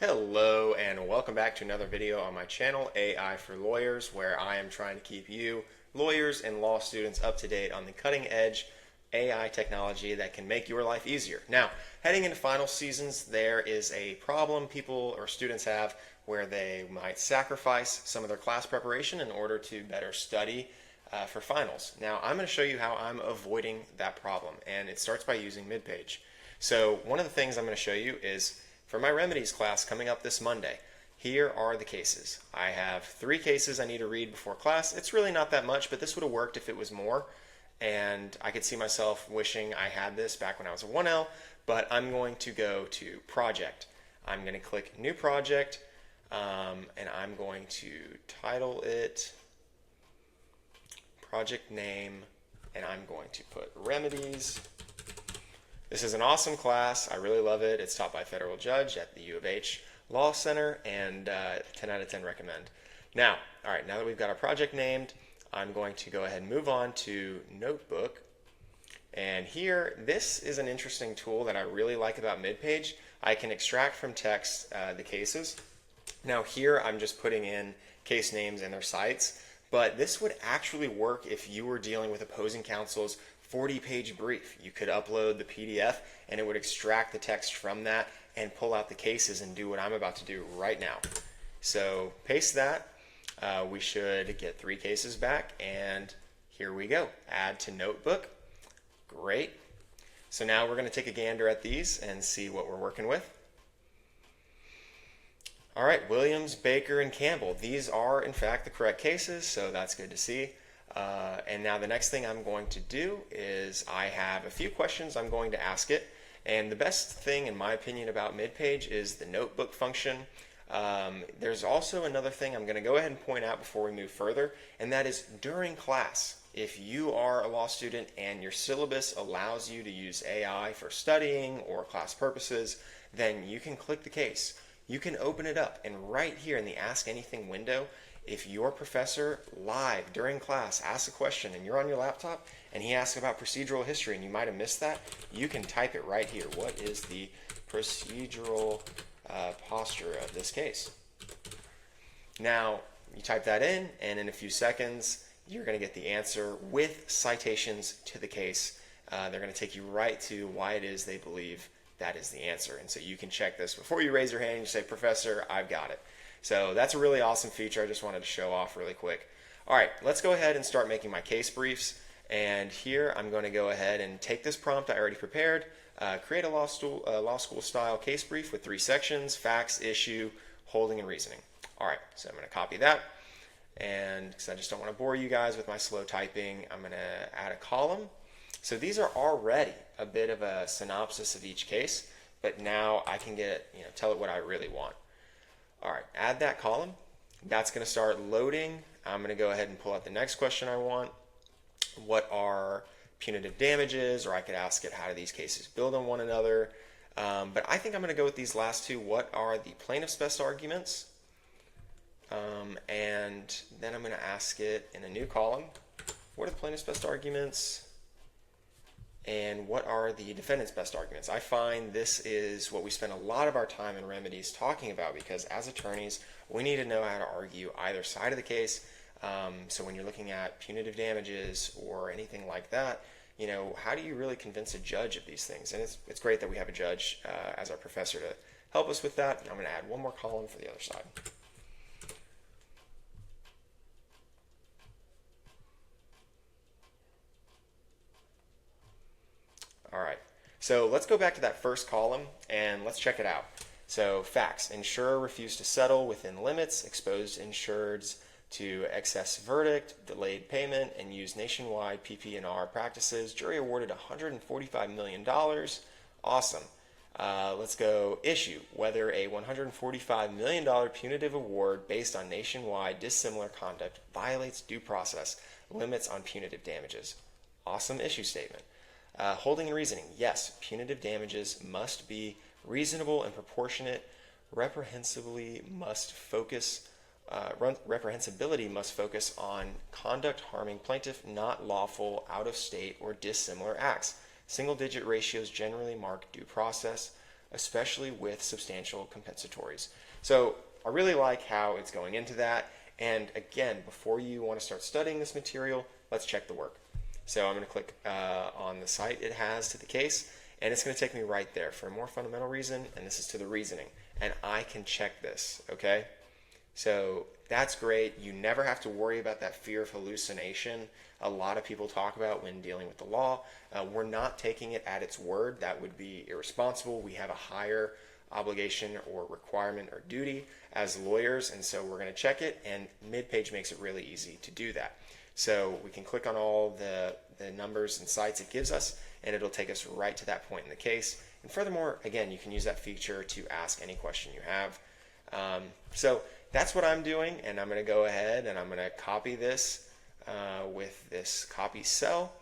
Hello and welcome back to another video on my channel, AI for Lawyers, where I am trying to keep you, lawyers and law students, up to date on the cutting edge AI technology that can make your life easier. Now, heading into final seasons, there is a problem people or students have where they might sacrifice some of their class preparation in order to better study for finals. Now, I'm going to show you how I'm avoiding that problem, and it starts by using Midpage. So one of the things I'm going to show you is for my remedies class coming up this Monday. Here are the cases. I have 3 cases I need to read before class. It's really not that much, but this would have worked if it was more. And I could see myself wishing I had this back when I was a 1L, but I'm going to go to Project. I'm going to click New Project, and I'm going to title it Project Name, and I'm going to put Remedies. This is an awesome class. I really love it. It's taught by a federal judge at the U of H Law Center, and 10 out of 10 recommend. Now, all right, now that we've got our project named, I'm going to go ahead and move on to Notebook. And here, this is an interesting tool that I really like about Midpage. I can extract from text the cases. Now here, I'm just putting in case names and their sites, but this would actually work if you were dealing with opposing counsel's 40-page brief. You could upload the PDF and it would extract the text from that and pull out the cases and do what I'm about to do right now. So paste that. We should get 3 cases back, and here we go. Add to Notebook. Great. So now we're going to take a gander at these and see what we're working with. All right, Williams, Baker, and Campbell. These are, in fact, the correct cases, so that's good to see. And now the next thing I'm going to do is I have a few questions I'm going to ask it. And the best thing, in my opinion, about Midpage is the notebook function. There's also another thing I'm going to go ahead and point out before we move further, and that is during class. If you are a law student and your syllabus allows you to use AI for studying or class purposes, then you can click the case. You can open it up, and right here in the Ask Anything window, if your professor live during class asks a question and you're on your laptop and he asks about procedural history and you might have missed that, you can type it right here. What is the procedural posture of this case? Now, you type that in, and in a few seconds, you're going to get the answer with citations to the case. They're going to take you right to why it is they believe that is the answer. And so you can check this before you raise your hand and you say, Professor, I've got it. So that's a really awesome feature I just wanted to show off really quick. All right, let's go ahead and start making my case briefs. And here I'm going to go ahead and take this prompt I already prepared, create a law school style case brief with 3 sections: facts, issue, holding, and reasoning. All right, so I'm going to copy that. And because I just don't want to bore you guys with my slow typing, I'm going to add a column. So these are already a bit of a synopsis of each case, but now I can tell it what I really want. All right, add that column. That's going to start loading. I'm going to go ahead and pull out the next question I want. What are punitive damages? Or I could ask it, how do these cases build on one another? But I think I'm going to go with these last 2. What are the plaintiff's best arguments? And then I'm going to ask it in a new column, what are the plaintiff's best arguments? And what are the defendant's best arguments? I find this is what we spend a lot of our time in remedies talking about, because as attorneys, we need to know how to argue either side of the case. So when you're looking at punitive damages or anything like that, how do you really convince a judge of these things? And it's great that we have a judge as our professor to help us with that. And I'm going to add one more column for the other side. All right, so let's go back to that first column and let's check it out. So facts: insurer refused to settle within limits, exposed insureds to excess verdict, delayed payment, and used nationwide PP&R practices. Jury awarded $145 million. Awesome. Let's go issue: whether a $145 million punitive award based on nationwide dissimilar conduct violates due process limits on punitive damages. Awesome issue statement. Holding and reasoning: yes, punitive damages must be reasonable and proportionate. Reprehensibility must focus on conduct harming plaintiff, not lawful, out of state, or dissimilar acts. Single-digit ratios generally mark due process. especially with substantial compensatories. So I really like how it's going into that. And again, before you want to start studying this material, let's check the work. So I'm going to click on the site it has to the case, and it's going to take me right there for a more fundamental reason, and this is to the reasoning. And I can check this, okay? So that's great. You never have to worry about that fear of hallucination a lot of people talk about when dealing with the law. We're not taking it at its word. That would be irresponsible. We have a higher obligation or requirement or duty as lawyers, and so we're going to check it, and Midpage makes it really easy to do that. So we can click on all the numbers and sites it gives us, and it'll take us right to that point in the case. And furthermore, again, you can use that feature to ask any question you have. So that's what I'm doing, and I'm going to go ahead and I'm going to copy this with this copy cell,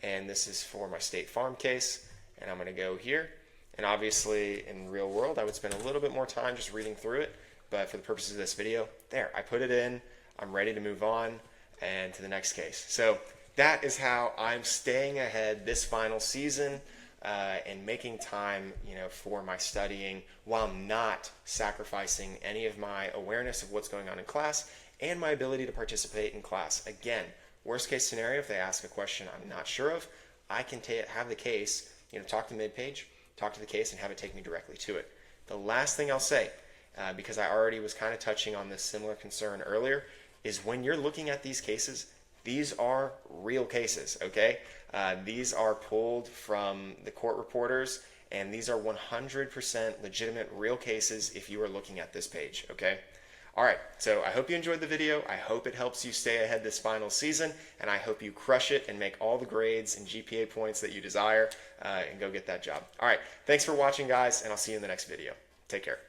and this is for my State Farm case, and I'm going to go here. And obviously in real world I would spend a little bit more time just reading through it, but for the purposes of this video, there, I put it in, I'm ready to move on and to the next case. So that is how I'm staying ahead this final season and making time, for my studying while not sacrificing any of my awareness of what's going on in class and my ability to participate in class. Again, worst case scenario, if they ask a question I'm not sure of, I can have the case, talk to Midpage, talk to the case, and have it take me directly to it. The last thing I'll say, because I already was kind of touching on this similar concern earlier, is when you're looking at these cases, these are real cases, okay? These are pulled from the court reporters, and these are 100% legitimate real cases if you are looking at this page, okay? All right, so I hope you enjoyed the video. I hope it helps you stay ahead this final season, and I hope you crush it and make all the grades and GPA points that you desire and go get that job. All right, thanks for watching, guys, and I'll see you in the next video. Take care.